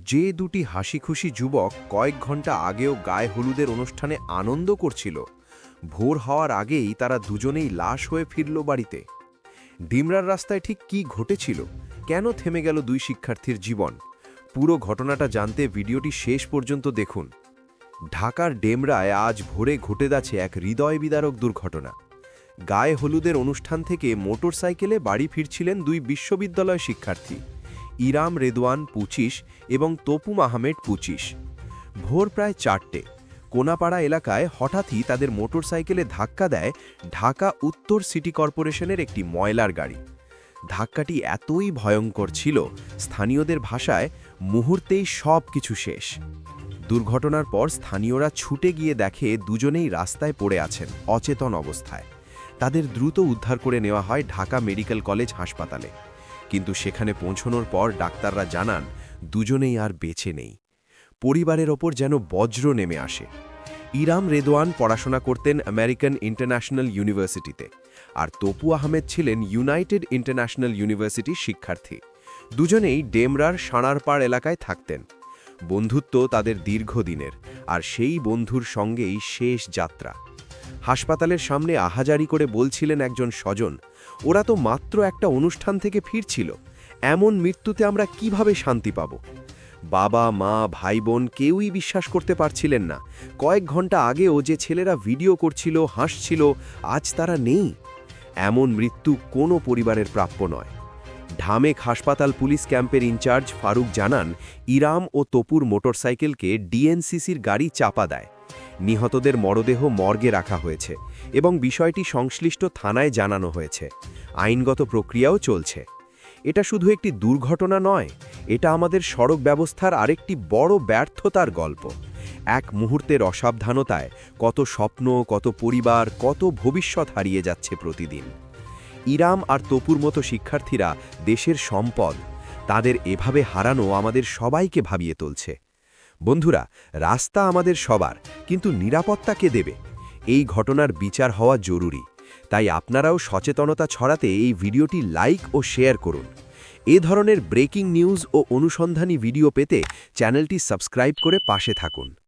যে দুটি হাসিখুশি যুবক কয়েক ঘন্টা আগেও গায়ে হলুদের অনুষ্ঠানে আনন্দ করছিল, ভোর হওয়ার আগেই তারা দুজনেই লাশ হয়ে ফিরল বাড়িতে। ডিমরার রাস্তায় ঠিক কী ঘটেছিল, কেন থেমে গেল দুই শিক্ষার্থীর জীবন? পুরো ঘটনাটা জানতে ভিডিওটি শেষ পর্যন্ত দেখুন। ঢাকার ডেমরায় আজ ভোরে ঘটে যাচ্ছে এক হৃদয় বিদারক দুর্ঘটনা। গায়ে হলুদের অনুষ্ঠান থেকে মোটরসাইকেলে বাড়ি ফিরছিলেন দুই বিশ্ববিদ্যালয় শিক্ষার্থী, ইরাম রেদওয়ান ২৫ এবং তপু আহমেদ ২৫। ভোর প্রায় ৪টে কোনাপাড়া এলাকায় হঠাৎই তাদের মোটরসাইকেলে ধাক্কা দেয় ঢাকা উত্তর সিটি কর্পোরেশনের একটি ময়লার গাড়ি। ধাক্কাটি এতই ভয়ঙ্কর ছিল, স্থানীয়দের ভাষায় মুহূর্তেই সব কিছু শেষ। দুর্ঘটনার পর স্থানীয়রা ছুটে গিয়ে দেখে দুজনেই রাস্তায় পড়ে আছেন অচেতন অবস্থায়। তাদের দ্রুত উদ্ধার করে নেওয়া হয় ঢাকা মেডিকেল কলেজ হাসপাতালে, কিন্তু সেখানে পৌঁছানোর পর ডাক্তাররা জানান দুজনেই আর বেঁচে নেই। পরিবারের ওপর যেন বজ্র নেমে আসে। ইরাম রেদওয়ান পড়াশোনা করতেন আমেরিকান ইন্টারন্যাশনাল ইউনিভার্সিটিতে, আর তপু আহমেদ ছিলেন ইউনাইটেড ইন্টারন্যাশনাল ইউনিভার্সিটির শিক্ষার্থী। দুজনেই ডেমরার সাঁড়ারপাড় এলাকায় থাকতেন। বন্ধুত্ব তাদের দীর্ঘদিনের, আর সেই বন্ধুর সঙ্গেই শেষ যাত্রা। হাসপাতালের সামনে আহাজারি করে বলছিলেন একজন স্বজন, ওরা তো মাত্র একটা অনুষ্ঠান থেকে ফিরছিল, এমন মৃত্যুতে আমরা কিভাবে শান্তি পাব? বাবা মা ভাই বোন কেউই বিশ্বাস করতে পারছিলেন না। কয়েক ঘন্টা আগেও যে ছেলেরা ভিডিও করছিল, হাসছিল, আজ তারা নেই। এমন মৃত্যু কোনো পরিবারের প্রাপ্য নয়। ঢামেক হাসপাতাল পুলিশ ক্যাম্পের ইনচার্জ ফারুক জানান, ইরাম ও তপুর মোটরসাইকেলকে ডিএনসিসির গাড়ি চাপা দেয়। নিহতদের মরদেহ মর্গে রাখা হয়েছে এবং বিষয়টি সংশ্লিষ্ট থানায় জানানো হয়েছে। আইনগত প্রক্রিয়াও চলছে। এটা শুধু একটি দুর্ঘটনা নয়, এটা আমাদের সড়ক ব্যবস্থার আরেকটি বড় ব্যর্থতার গল্প। এক মুহূর্তের অসাবধানতায় কত স্বপ্ন, কত পরিবার, কত ভবিষ্যৎ হারিয়ে যাচ্ছে প্রতিদিন। ইরাম আর তপুর মতো শিক্ষার্থীরা দেশের সম্পদ। তাদের এভাবে হারানো আমাদের সবাইকে ভাবিয়ে তুলছে। বন্ধুরা, রাস্তা আমাদের সবার, কিন্তু নিরাপত্তা কে দেবে? এই ঘটনার বিচার হওয়া জরুরি। তাই আপনারাও সচেতনতা ছড়াতে এই ভিডিওটি লাইক ও শেয়ার করুন। এ ধরনের ব্রেকিং নিউজ ও অনুসন্ধানী ভিডিও পেতে চ্যানেলটি সাবস্ক্রাইব করে পাশে থাকুন।